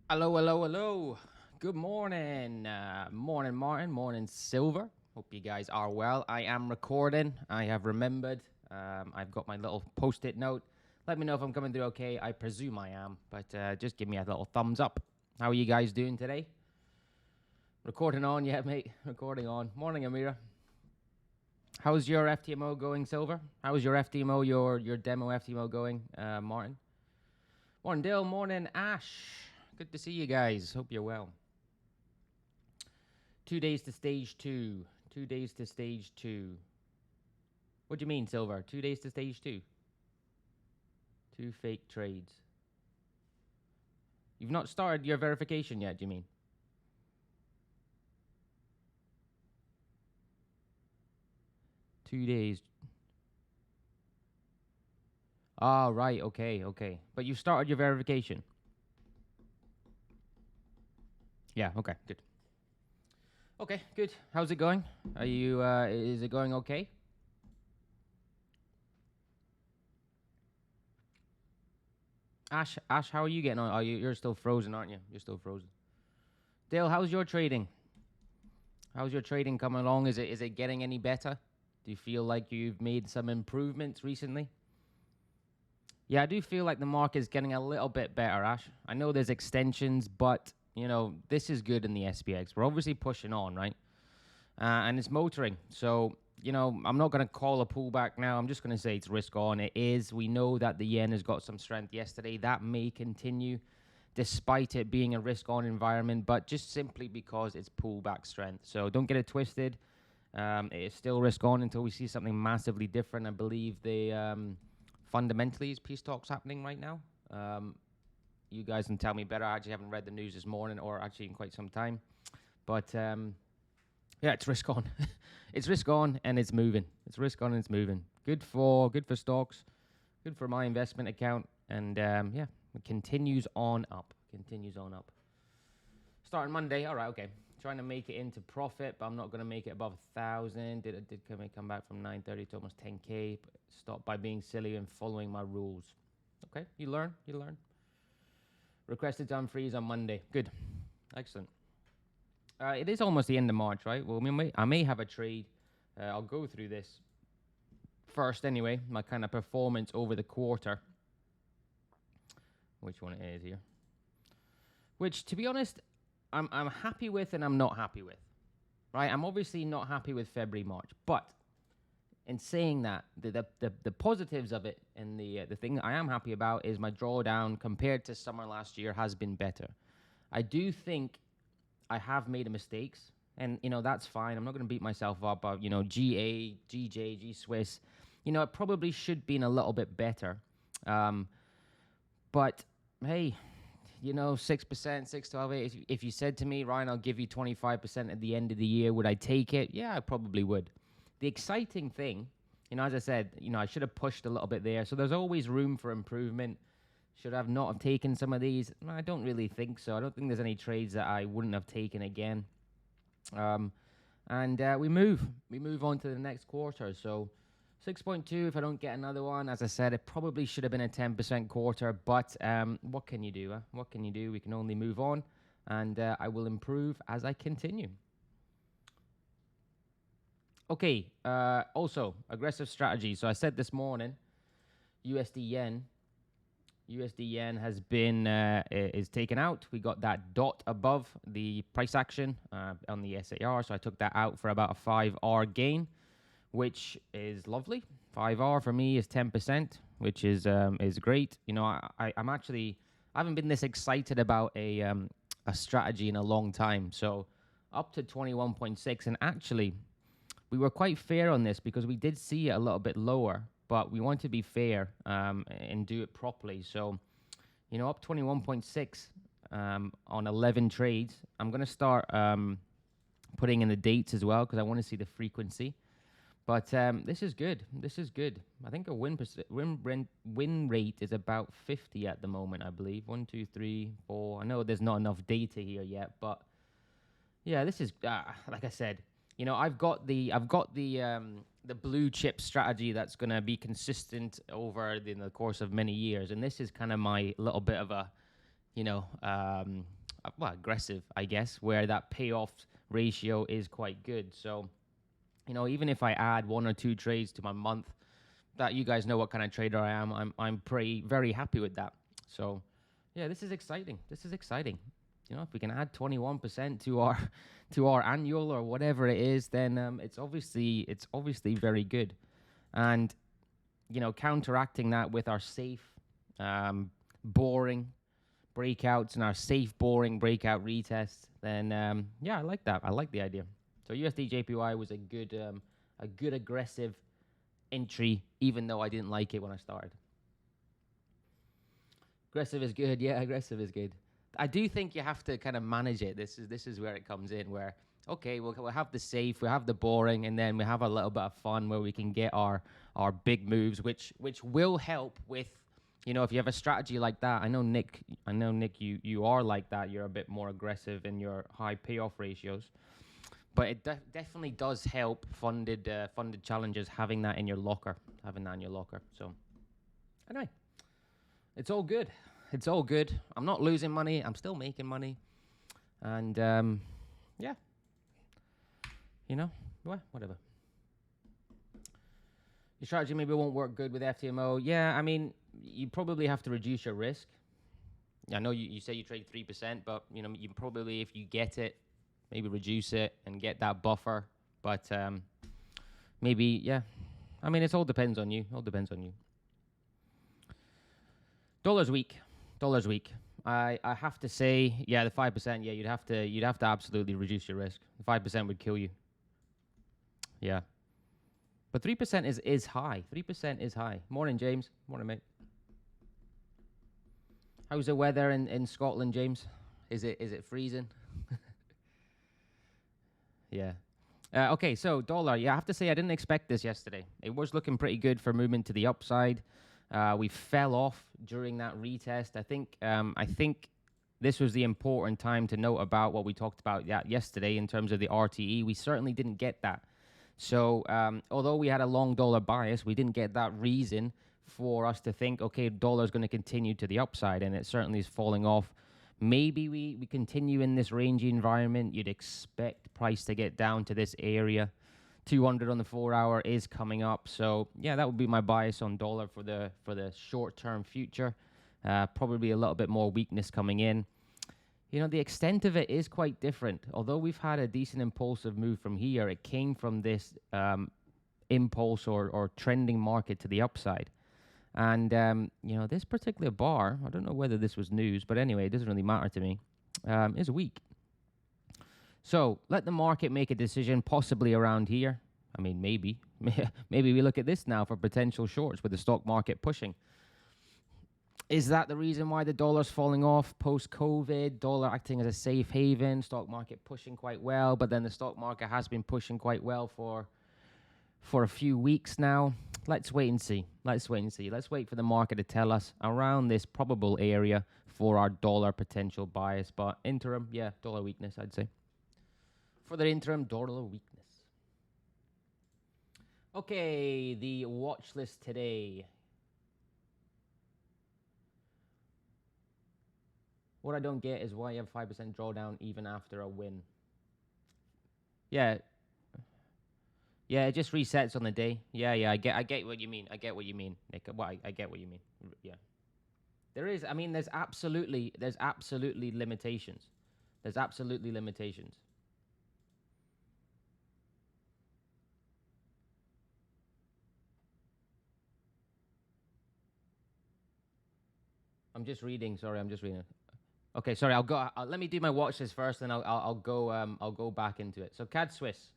Hello, hello, hello. Good morning. Morning, Martin. Morning, Silver. Hope you guys are well. I am recording. I have remembered. I've got my little post-it note. Let me know if I'm coming through okay. I presume I am, but just give me a little thumbs up. How are you guys doing today? Recording on, yeah, mate. Recording on. Morning, Amira. How's your FTMO going, Silver? How's your FTMO, your demo FTMO going, Martin? Morning, Dale. Morning, Ash. Good to see you guys. Hope you're well. 2 days to stage 2. 2 days to stage 2. What do you mean, Silver? 2 days to stage 2? 2 fake trades. You've not started your verification yet, do you mean? Two days. Ah, right. Okay, okay. But you started your verification. Yeah, okay, good. Okay, good. How's it going? Are you, is it going okay? Ash, how are you getting on? You're still frozen, aren't you? You're still frozen. Dale, how's your trading? How's your trading coming along? Is it getting any better? Do you feel like you've made some improvements recently? Yeah, I do feel like the market is getting a little bit better, Ash. I know there's extensions, but, you know, this is good in the SPX. We're obviously pushing on, right? And it's motoring. So, you know, I'm not going to call a pullback now. I'm just going to say it's risk on. It is. We know that the yen has got some strength yesterday. That may continue despite it being a risk on environment, but just simply because it's pullback strength. So don't get it twisted. It is still risk on until we see something massively different. I believe the fundamentally is peace talks happening right now. You guys can tell me better. I actually haven't read the news this morning or actually in quite some time. But yeah, it's risk on. It's risk on and it's moving. It's risk on and it's moving. Good for stocks. Good for my investment account. And yeah, it continues on up. Continues on up. Starting Monday. All right, okay. Trying to make it into profit, but I'm not going to make it above 1,000. Did come back from 930 to almost 10K. But stop by being silly and following my rules. Okay, you learn. You learn. Requested to unfreeze on Monday. Good. Excellent. It is almost the end of March, right? Well, I may have a trade. I'll go through this first anyway. My kind of performance over the quarter. Which one it is here? Which, to be honest, I'm happy with and I'm not happy with. Right? I'm obviously not happy with February, March. But in saying that, the positives of it and the thing I am happy about is my drawdown compared to summer last year has been better. I do think I have made mistakes, and you know that's fine. I'm not going to beat myself up. You know, GA, GJ, G Swiss. You know, it probably should be a little bit better. But hey, you know, 6%, 6, 12, 8. If you said to me, Ryan, I'll give you 25% at the end of the year, would I take it? Yeah, I probably would. The exciting thing, you know, as I said, you know, I should have pushed a little bit there. So there's always room for improvement. Should I have not have taken some of these? I don't really think so. I don't think there's any trades that I wouldn't have taken again. And we move on to the next quarter. So 6.2, if I don't get another one, as I said, it probably should have been a 10% quarter. But what can you do? Huh? What can you do? We can only move on. And I will improve as I continue. Okay, also, aggressive strategy. So I said this morning, USD yen. USD yen has been is taken out. We got that dot above the price action on the SAR, so I took that out for about a 5R gain, which is lovely. 5R for me is 10%, which is great. You know, I haven't been this excited about a strategy in a long time. So up to 21.6, and actually we were quite fair on this because we did see it a little bit lower. But we want to be fair and do it properly. So, you know, up 21.6 on 11 trades. I'm going to start putting in the dates as well because I want to see the frequency. But this is good. This is good. I think a win rate is about 50 at the moment, I believe. 1, 2, 3, 4. I know there's not enough data here yet, but yeah, this is like I said. You know, I've got the blue chip strategy that's going to be consistent over the course of many years, and this is kind of my little bit of a you know, well, aggressive, I guess, where that payoff ratio is quite good. So, you know, even if I add 1 or 2 trades to my month, that you guys know what kind of trader I am. I'm pretty very happy with that. So, yeah, this is exciting. This is exciting. You know, if we can add 21% to our annual or whatever it is, then it's obviously very good. And you know, counteracting that with our safe, boring breakouts and our safe, boring breakout retests, then yeah, I like that. I like the idea. So USD JPY was a good aggressive entry, even though I didn't like it when I started. Aggressive is good. Yeah, aggressive is good. I do think you have to kind of manage it. This is where it comes in. Where okay, we'll have the safe, we have the boring, and then we have a little bit of fun where we can get our big moves, which will help with, you know, if you have a strategy like that. I know Nick, you are like that. You're a bit more aggressive in your high payoff ratios, but it definitely does help funded challenges having that in your locker, So anyway, it's all good. It's all good. I'm not losing money. I'm still making money. And, yeah. You know, well, whatever. Your strategy maybe won't work good with FTMO. Yeah, I mean, you probably have to reduce your risk. I know you say you trade 3%, but, you know, you probably, if you get it, maybe reduce it and get that buffer. But maybe, yeah. I mean, it all depends on you. Dollar's weak. I have to say, yeah, the 5%. Yeah, you'd have to absolutely reduce your risk. The 5% would kill you. Yeah, but 3% is high. 3% is high. Morning, James. Morning, mate. How's the weather in Scotland, James? Is it freezing? Yeah. Okay, so dollar. Yeah, I have to say I didn't expect this yesterday. It was looking pretty good for movement to the upside. We fell off during that retest. I think this was the important time to note about what we talked about yesterday in terms of the RTE. We certainly didn't get that. So although we had a long dollar bias, we didn't get that reason for us to think, okay, dollar's going to continue to the upside, and it certainly is falling off. Maybe we continue in this rangy environment. You'd expect price to get down to this area. 200 on the 4-hour is coming up. So, yeah, that would be my bias on dollar for the short-term future. Probably a little bit more weakness coming in. You know, the extent of it is quite different. Although we've had a decent impulsive move from here, it came from this impulse or trending market to the upside. And, you know, this particular bar, I don't know whether this was news, but anyway, it doesn't really matter to me, is weak. So let the market make a decision, possibly around here. I mean, maybe. Maybe we look at this now for potential shorts with the stock market pushing. Is that the reason why the dollar's falling off post-COVID? Dollar acting as a safe haven, stock market pushing quite well, but then the stock market has been pushing quite well for a few weeks now. Let's wait and see. Let's wait for the market to tell us around this probable area for our dollar potential bias. But interim, yeah, dollar weakness, I'd say. For the interim, dollar weakness. Okay, the watch list today. What I don't get is why you have 5% drawdown even after a win. Yeah. Yeah, it just resets on the day. Yeah, I get what you mean. I get what you mean, Nick. Well, I get what you mean. Yeah. There's absolutely limitations. There's absolutely limitations. I'm just reading. Okay, sorry. I'll go. Let me do my watch list first, and I'll go back into it. So CAD Swiss.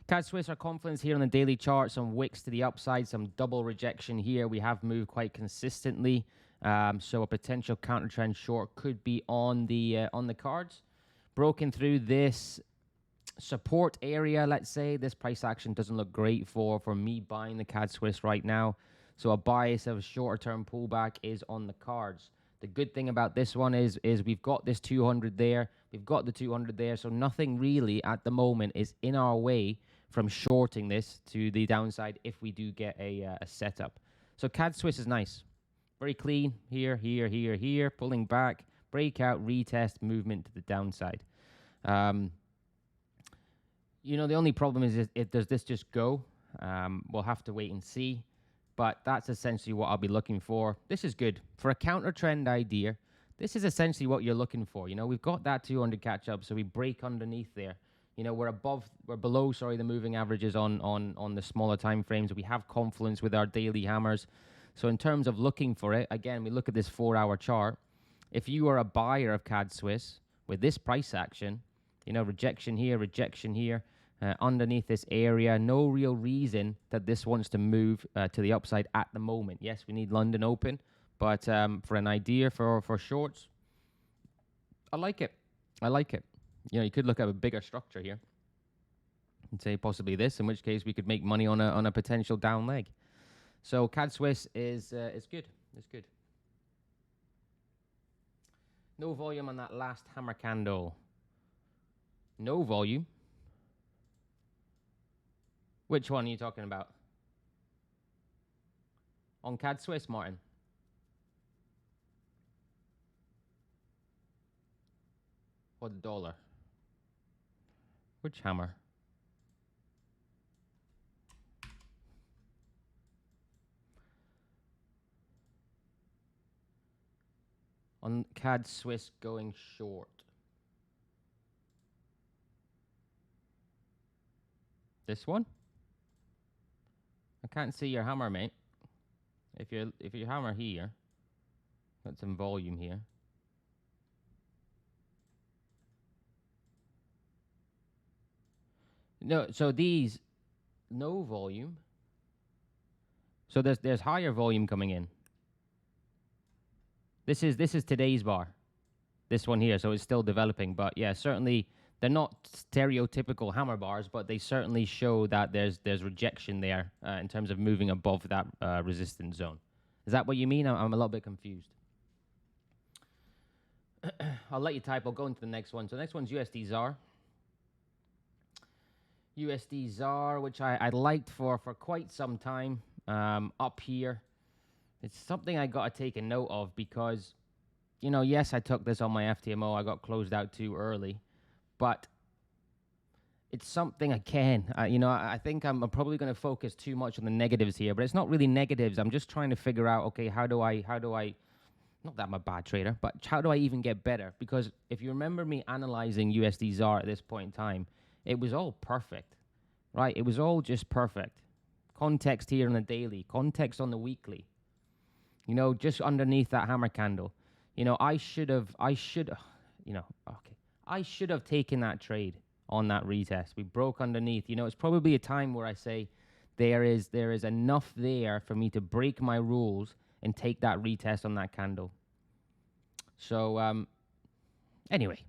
CAD Swiss, our confidence here on the daily chart, some wicks to the upside, some double rejection here. We have moved quite consistently, so a potential counter trend short could be on the cards. Broken through this support area, let's say. This price action doesn't look great for me buying the CAD Swiss right now, so a bias of a shorter term pullback is on the cards. The good thing about this one is we've got this 200 there, we've got the 200 there, so nothing really at the moment is in our way from shorting this to the downside if we do get a setup. So CAD Swiss is nice. Very clean. Here, pulling back, breakout, retest, movement to the downside. You know, the only problem is does this just go? We'll have to wait and see. But that's essentially what I'll be looking for. This is good. For a counter trend idea, this is essentially what you're looking for. You know, we've got that 200 catch up, so we break underneath there. You know, we're below, the moving averages on the smaller time frames. We have confluence with our daily hammers. So in terms of looking for it, again, we look at this 4-hour chart. If you are a buyer of CAD Swiss with this price action, you know, rejection here, underneath this area, no real reason that this wants to move to the upside at the moment. Yes, we need London open, but for an idea for shorts, I like it. You know, you could look at a bigger structure here and say possibly this, in which case we could make money on a potential down leg. So CAD Swiss is good. It's good. No volume on that last hammer candle. No volume. Which one are you talking about? On CAD Swiss, Martin? Or the dollar? Which hammer? On CAD Swiss going short. This one? I can't see your hammer, mate. If you hammer here, got some volume here. No, so these no volume. So there's higher volume coming in. This is today's bar. This one here, so it's still developing, but yeah, certainly they're not stereotypical hammer bars, but they certainly show that there's rejection there in terms of moving above that resistance zone. Is that what you mean? I'm a little bit confused. I'll let you type. I'll go into the next one. So the next one's USD ZAR. USD ZAR, which I liked for quite some time up here. It's something I got to take a note of because, you know, yes, I took this on my FTMO. I got closed out too early. But it's something you know, I think I'm probably going to focus too much on the negatives here, but it's not really negatives. I'm just trying to figure out, okay, how do I, not that I'm a bad trader, but how do I even get better? Because if you remember me analyzing USD ZAR at this point in time, it was all perfect, right? It was all just perfect. Context here on the daily, context on the weekly, you know, just underneath that hammer candle. You know, I should have taken that trade on that retest. We broke underneath. You know, it's probably a time where I say there is enough there for me to break my rules and take that retest on that candle. So, anyway,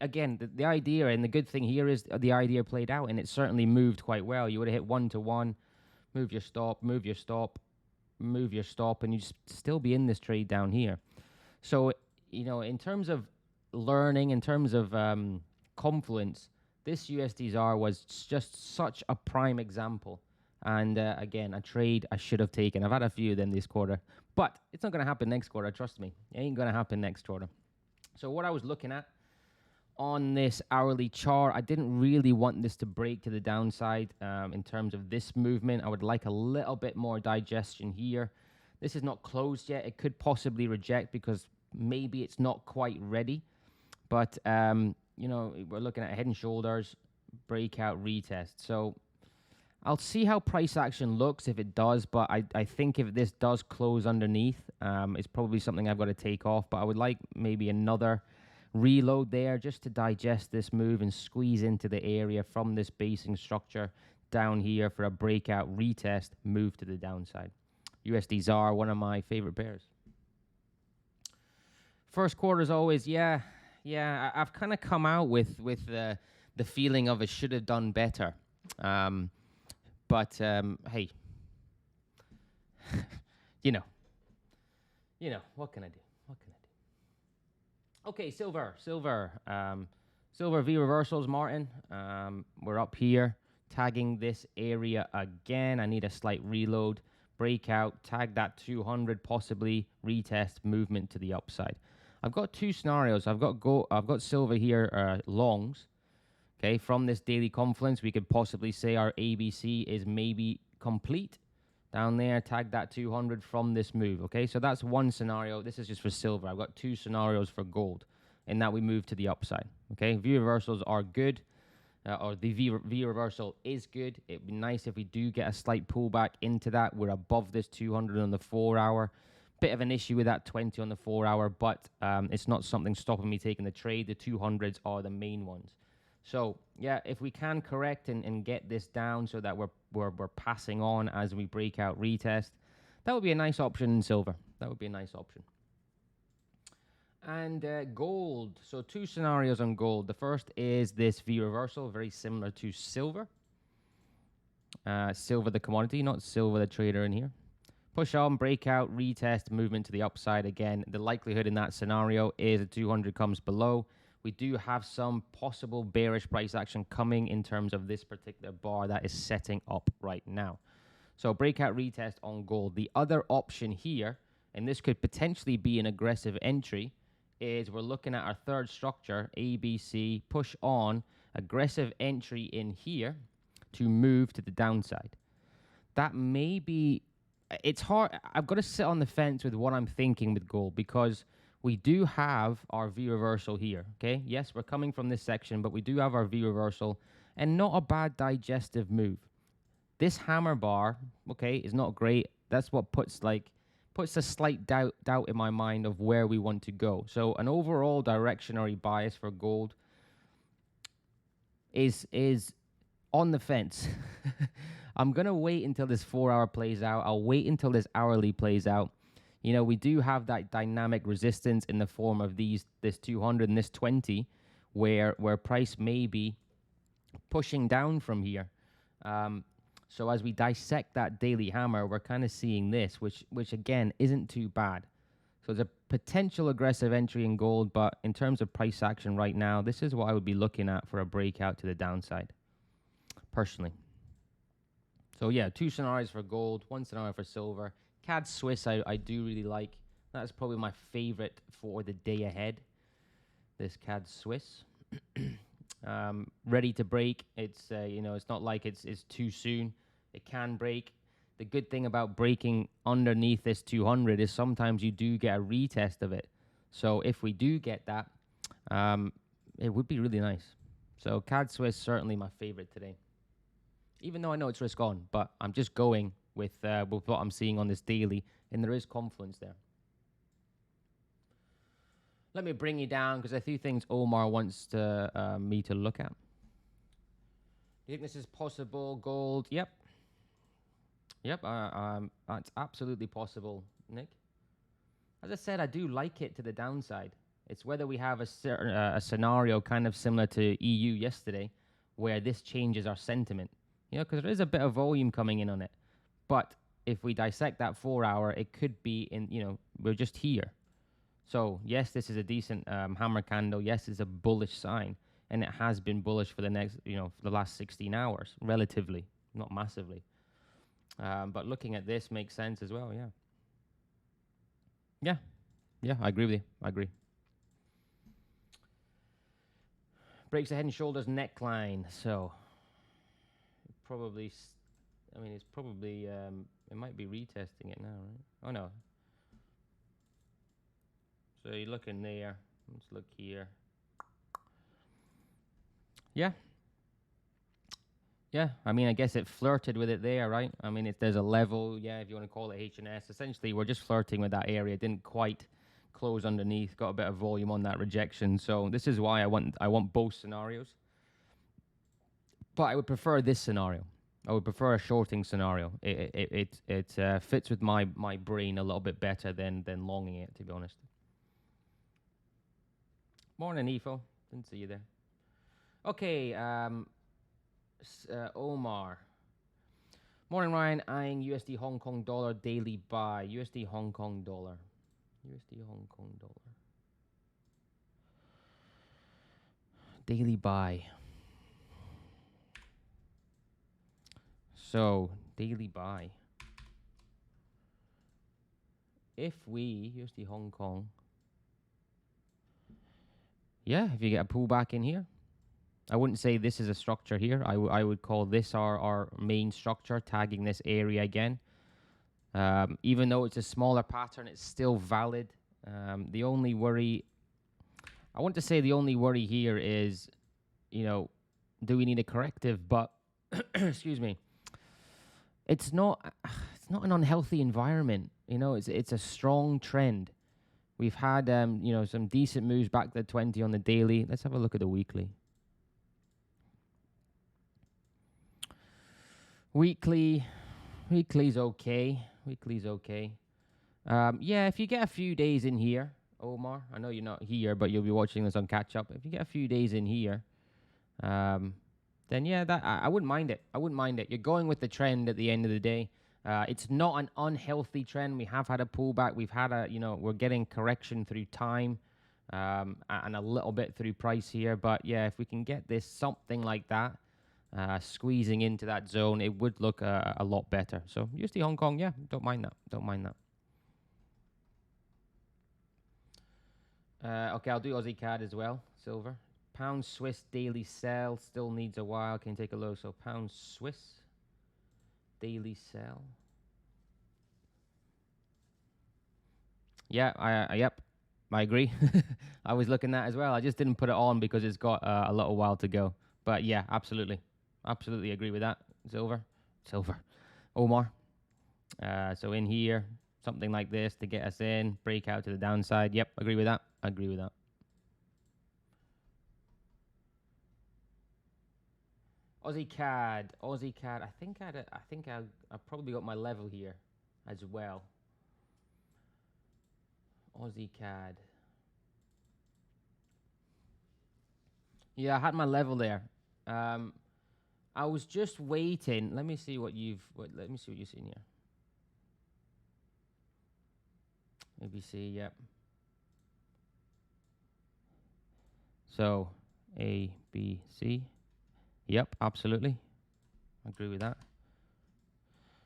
again, the idea and the good thing here is the idea played out, and it certainly moved quite well. You would have hit 1-to-1, move your stop, move your stop, move your stop, and you'd still be in this trade down here. So, you know, in terms of learning, in terms of confluence, this USD ZAR was just such a prime example. And again, a trade I should have taken. I've had a few of them this quarter, but it's not going to happen next quarter. Trust me, it ain't going to happen next quarter. So what I was looking at on this hourly chart, I didn't really want this to break to the downside in terms of this movement. I would like a little bit more digestion here. This is not closed yet. It could possibly reject because maybe it's not quite ready. But, you know, we're looking at head and shoulders, breakout, retest. So I'll see how price action looks if it does. But I think if this does close underneath, it's probably something I've got to take off. But I would like maybe another reload there just to digest this move and squeeze into the area from this basing structure down here for a breakout, retest, move to the downside. USD ZAR, one of my favorite pairs. First quarter is always, yeah, I've kind of come out with the feeling of it should have done better. But hey, you know, what can I do? Okay, silver V reversals, Martin. We're up here, tagging this area again. I need a slight reload, breakout, tag that 200, possibly retest, movement to the upside. I've got two scenarios. I've got silver here, longs. Okay, from this daily confluence, we could possibly say our ABC is maybe complete. Down there, tag that 200 from this move. Okay, so that's one scenario. This is just for silver. I've got two scenarios for gold, in that we move to the upside. Okay, V reversals are good. Or the V reversal is good. It'd be nice if we do get a slight pullback into that. We're above this 200 on the 4 hour. Bit of an issue with that 20 on the 4 hour, but it's not something stopping me taking the trade. The 200s are the main ones. So yeah, if we can correct and get this down so that we're passing on as we break out retest, that would be a nice option in silver. That would be a nice option. And gold. So two scenarios on gold. The first is this V reversal, very similar to silver. Silver the commodity, not silver the trader in here. Push on, breakout, retest, movement to the upside again. The likelihood in that scenario is a 200 comes below. We do have some possible bearish price action coming in terms of this particular bar that is setting up right now. So breakout, retest on gold. The other option here, and this could potentially be an aggressive entry, is we're looking at our third structure, ABC, push on, aggressive entry in here to move to the downside. That may be, it's hard, I've got to sit on the fence with what I'm thinking with gold, because we do have our V reversal here, okay? Yes, we're coming from this section, but we do have our V reversal, and not a bad digestive move. This hammer bar, okay, is not great. That's what puts a slight doubt in my mind of where we want to go. So an overall directionary bias for gold is on the fence. I'm going to wait until this 4 hour plays out. I'll wait until this hourly plays out. You know, we do have that dynamic resistance in the form of this 200 and this 20, where price may be pushing down from here. So as we dissect that daily hammer, we're kind of seeing this, which again isn't too bad. So there's a potential aggressive entry in gold, but in terms of price action right now, this is what I would be looking at for a breakout to the downside, personally. So yeah, two scenarios for gold, one scenario for silver. CAD Swiss I do really like. That's probably my favorite for the day ahead, this CAD Swiss. Ready to break. It's you know, it's not like it's too soon. It can break. The good thing about breaking underneath this 200 is sometimes you do get a retest of it. So if we do get that, it would be really nice. So CAD Swiss certainly my favorite today. Even though I know it's risk on, but I'm just going with what I'm seeing on this daily, and there is confluence there. Let me bring you down because I see things Omar wants to me to look at. Do you think this is possible? Gold? Yep. Yep, it's absolutely possible, Nick. As I said, I do like it to the downside. It's whether we have a scenario kind of similar to EU yesterday, where this changes our sentiment. You know, because there is a bit of volume coming in on it. But if we dissect that 4 hour, it could be in, you know, we're just here. So yes, this is a decent hammer candle. Yes, it's a bullish sign, and it has been bullish for the next, you know, for the last 16 hours, relatively, not massively. But looking at this makes sense as well. Yeah, I agree with you. I agree. Breaks the head and shoulders neckline. So probably, I mean, it's probably it might be retesting it now, right? Oh no. So you look in there. Let's look here. Yeah, I mean, I guess it flirted with it there, right? I mean, if there's a level, yeah, if you want to call it H&S, essentially we're just flirting with that area. It didn't quite close underneath, got a bit of volume on that rejection. So this is why I want both scenarios. But I would prefer this scenario. I would prefer a shorting scenario. It fits with my brain a little bit better than longing it, to be honest. Morning, Ifo. Didn't see you there. Okay, Omar. Morning, Ryan. Eyeing USD Hong Kong dollar daily buy. USD Hong Kong dollar. USD Hong Kong dollar. Daily buy. So, daily buy. If we, USD Hong Kong, yeah, if you get a pullback in here, I wouldn't say this is a structure here. I would call this our main structure, tagging this area again. Even though it's a smaller pattern, it's still valid. The only worry, I want to say the only worry here is, you know, do we need a corrective? But excuse me, it's not an unhealthy environment. You know, it's a strong trend. We've had you know, some decent moves back to 20 on the daily. Let's have a look at the weekly. Weekly's okay. Weekly's okay. Yeah, if you get a few days in here, Omar, I know you're not here, but you'll be watching this on catch up. If you get a few days in here, then yeah, that I wouldn't mind it. I wouldn't mind it. You're going with the trend at the end of the day. It's not an unhealthy trend. We have had a pullback. We've had a, you know, we're getting correction through time, and a little bit through price here. But yeah, if we can get this something like that, squeezing into that zone, it would look a lot better. So USD Hong Kong, yeah, don't mind that. Don't mind that. Okay, I'll do Aussie CAD as well. Silver. Pound Swiss daily sell still needs a while. Can you take a look? So pound Swiss daily sell. Yeah, yep, I agree. I was looking at that as well. I just didn't put it on because it's got a little while to go. But yeah, absolutely agree with that. Silver, Omar. So in here, something like this to get us in, break out to the downside. Yep, agree with that. Aussie CAD. I think I probably got my level here as well. Aussie CAD. Yeah, I had my level there. I was just waiting. Let me see what you've seen here. ABC, yep. So A, B, C. Yep, absolutely. I agree with that.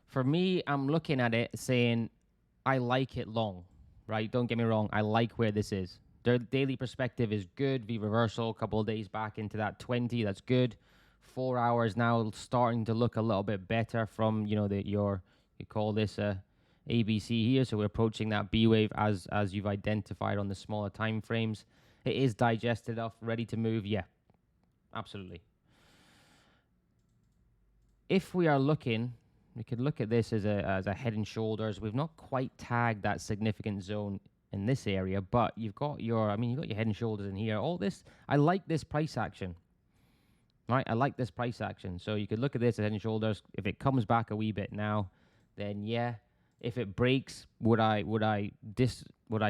For me, I'm looking at it saying I like it long, right? Don't get me wrong. I like where this is. The daily perspective is good. V reversal a couple of days back into that 20. That's good. 4 hours now starting to look a little bit better from, you know, you call this ABC here. So we're approaching that B wave as you've identified on the smaller time frames. It is digested off, ready to move. Yeah, absolutely. If we are looking, we could look at this as a head and shoulders. We've not quite tagged that significant zone in this area, but you've got your head and shoulders in here. All this, I like this price action. Right, I like this price action. So you could look at this as head and shoulders. If it comes back a wee bit now, then yeah. If it breaks, would I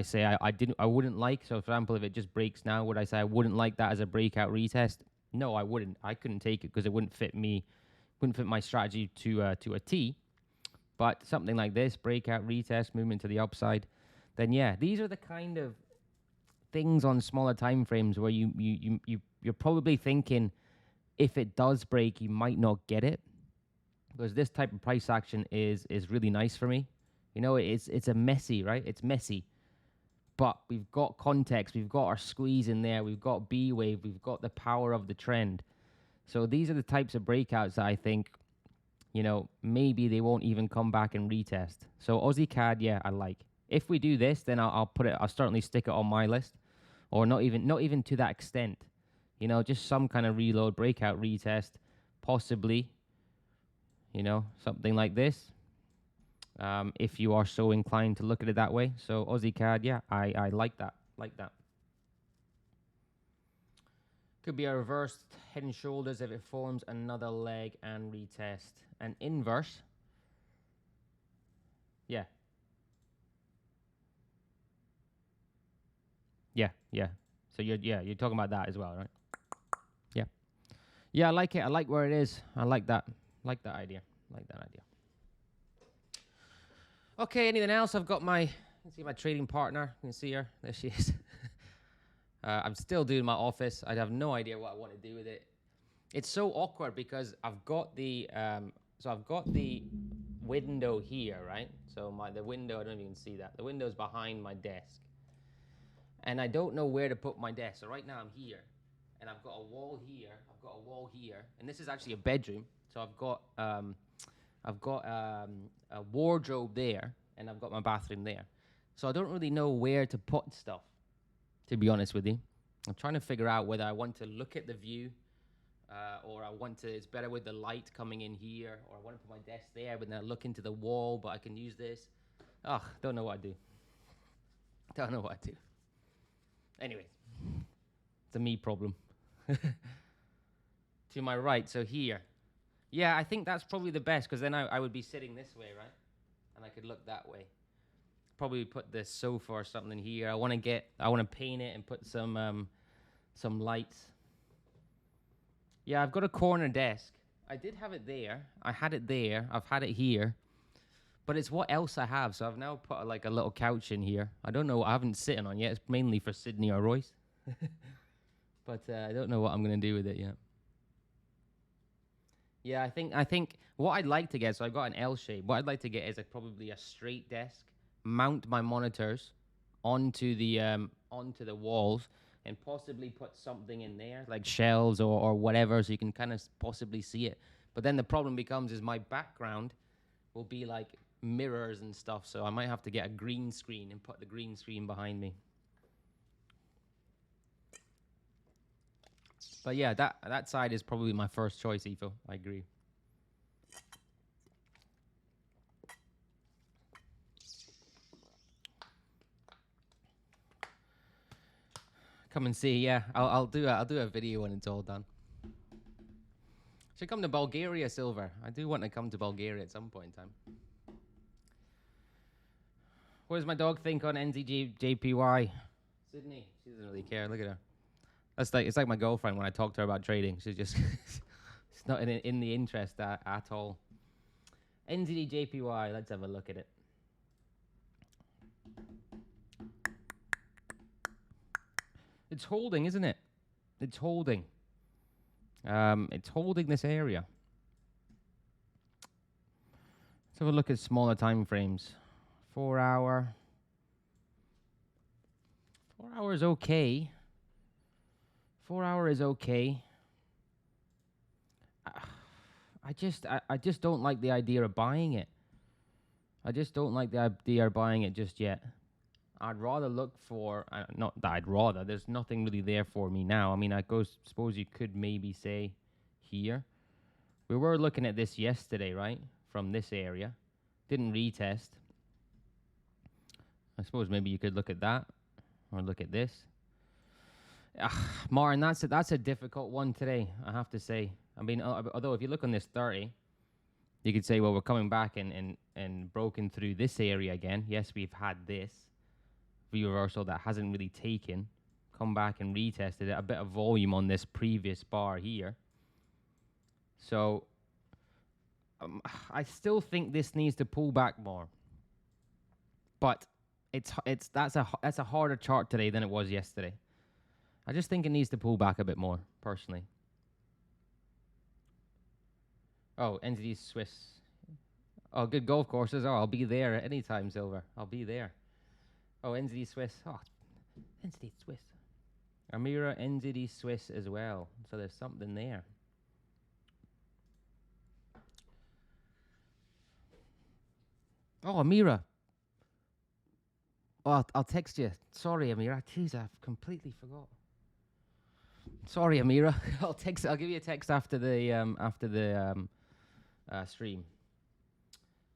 say I wouldn't like? So for example, if it just breaks now, would I say I wouldn't like that as a breakout retest? No, I wouldn't. I couldn't take it because it wouldn't fit me. Wouldn't fit my strategy to a T. But something like this, breakout retest, movement to the upside, then yeah, these are the kind of things on smaller time frames where you're probably thinking if it does break, you might not get it, because this type of price action is really nice for me. You know, it's a messy, right? It's messy, but we've got context, we've got our squeeze in there, we've got B wave, we've got the power of the trend. So these are the types of breakouts that I think, you know, maybe they won't even come back and retest. So Aussie CAD, yeah, I like. If we do this, then I'll certainly stick it on my list, or not even to that extent. You know, just some kind of reload, breakout, retest, possibly, you know, something like this. If you are so inclined to look at it that way. So Aussie CAD, yeah, I like that. Could be a reversed head and shoulders if it forms another leg and retest. An inverse. Yeah. So you're talking about that as well, right? Yeah, I like it. I like where it is. I like that. Like that idea. Okay, anything else? I've got you can see my trading partner. You can see her. There she is. I'm still doing my office. I have no idea what I want to do with it. It's so awkward because I've got the window here, right? So the window, I don't know if you can see that. The window's behind my desk. and I don't know where to put my desk. So right now I'm here, and I've got a wall here. I've got a wall here, and this is actually a bedroom. So I've got a wardrobe there, and I've got my bathroom there. So I don't really know where to put stuff, to be honest with you. I'm trying to figure out whether I want to look at the view, or I want to, it's better with the light coming in here, or I want to put my desk there, but then I look into the wall, but I can use this. Ugh, don't know what I do. Don't know what I do. Anyways, it's a me problem. To my right, so here. Yeah, I think that's probably the best, because then I would be sitting this way, right? And I could look that way. Probably put the sofa or something here. I want to paint it and put some lights. Yeah, I've got a corner desk. I did have it there. I had it there. I've had it here. But it's what else I have. So I've now put like a little couch in here. I don't know what I haven't sitting on yet. It's mainly for Sydney or Royce. But I don't know what I'm going to do with it yet. Yeah, I think what I'd like to get, so I've got an L shape. What I'd like to get is probably a straight desk, mount my monitors onto the walls, and possibly put something in there, like shelves or whatever, so you can kind of possibly see it. But then the problem becomes is my background will be like mirrors and stuff, so I might have to get a green screen and put the green screen behind me. But yeah, that side is probably my first choice, Etho. I agree. Come and see. Yeah, I'll do a video when it's all done. Should come to Bulgaria, Silver. I do want to come to Bulgaria at some point in time. What does my dog think on NZJPY? Sydney. She doesn't really care. Look at her. It's like my girlfriend when I talk to her about trading. She's just it's not in the interest at all. NZJPY. Let's have a look at it. It's holding, isn't it? It's holding. It's holding this area. Let's have a look at smaller time frames. 4 hour. 4 hours okay. 4 hour is okay. I just don't like the idea of buying it. I just don't like the idea of buying it just yet. I'd rather look for, not that I'd rather, there's nothing really there for me now. I mean, suppose you could maybe say here. We were looking at this yesterday, right? From this area. Didn't retest. I suppose maybe you could look at that. Or look at this. Martin, that's a difficult one today, I have to say. I mean, although if you look on this 30, you could say, well, we're coming back and broken through this area again. Yes, we've had this reversal that hasn't really taken. Come back and retested it. A bit of volume on this previous bar here. So I still think this needs to pull back more. But that's a harder chart today than it was yesterday. I just think it needs to pull back a bit more, personally. Oh, NZD Swiss. Oh, good golf courses. Oh, I'll be there at any time, Silver. I'll be there. Oh, NZD Swiss. Oh, NZD Swiss. Amira NZD Swiss as well. So there's something there. Oh, Amira. Oh, I'll text you. Sorry, Amira. Jeez, I've completely forgot. Sorry, Amira. I'll give you a text after the stream.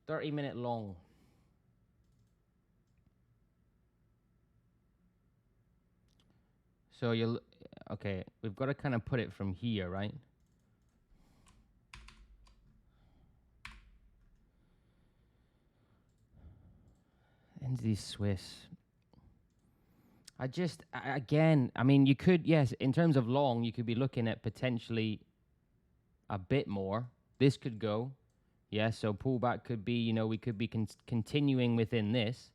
30-minute long. So okay, we've got to kind of put it from here, right? NZ Swiss. I mean, you could, yes, in terms of long, you could be looking at potentially a bit more. This could go, yes, so pullback could be, we could be continuing within this,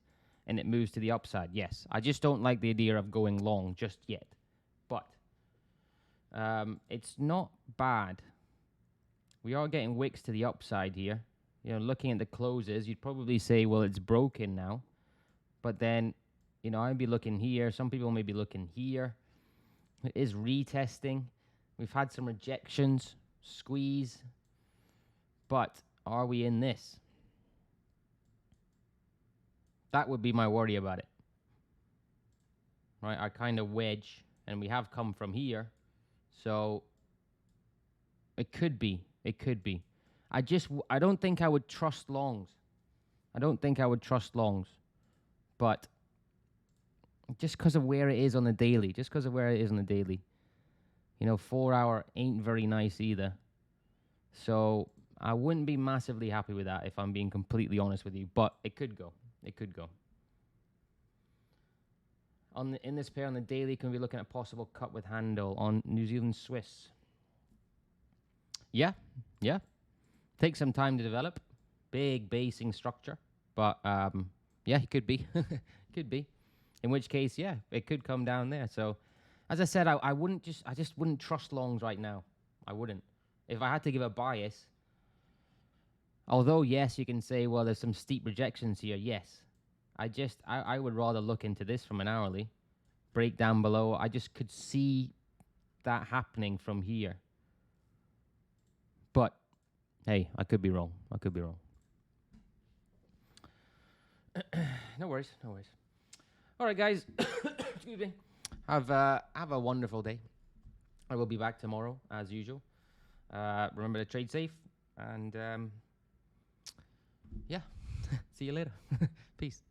and it moves to the upside, yes. I just don't like the idea of going long just yet. But it's not bad. We are getting wicks to the upside here. Looking at the closes, you'd probably say, well, it's broken now. But then you know, I'd be looking here. Some people may be looking here. It is retesting. We've had some rejections, squeeze. But are we in this? That would be my worry about it. Right, I kind of wedge, and we have come from here. So it could be. It could be. I don't think I would trust longs. I don't think I would trust longs. But just because of where it is on the daily, you know, 4 hour ain't very nice either. So I wouldn't be massively happy with that if I'm being completely honest with you. But it could go. It could go. In this pair on the daily, can we be looking at possible cut with handle on New Zealand Swiss? Yeah. Takes some time to develop. Big basing structure. But yeah, it could be. Could be. In which case, yeah, it could come down there. So as I said, I just wouldn't trust longs right now. I wouldn't. If I had to give a bias, although yes, you can say, well, there's some steep rejections here. Yes. I would rather look into this from an hourly, break down below. I just could see that happening from here. But, hey, I could be wrong. No worries. All right, guys. Excuse me. Have a wonderful day. I will be back tomorrow, as usual. Remember to trade safe. And, yeah. See you later. Peace.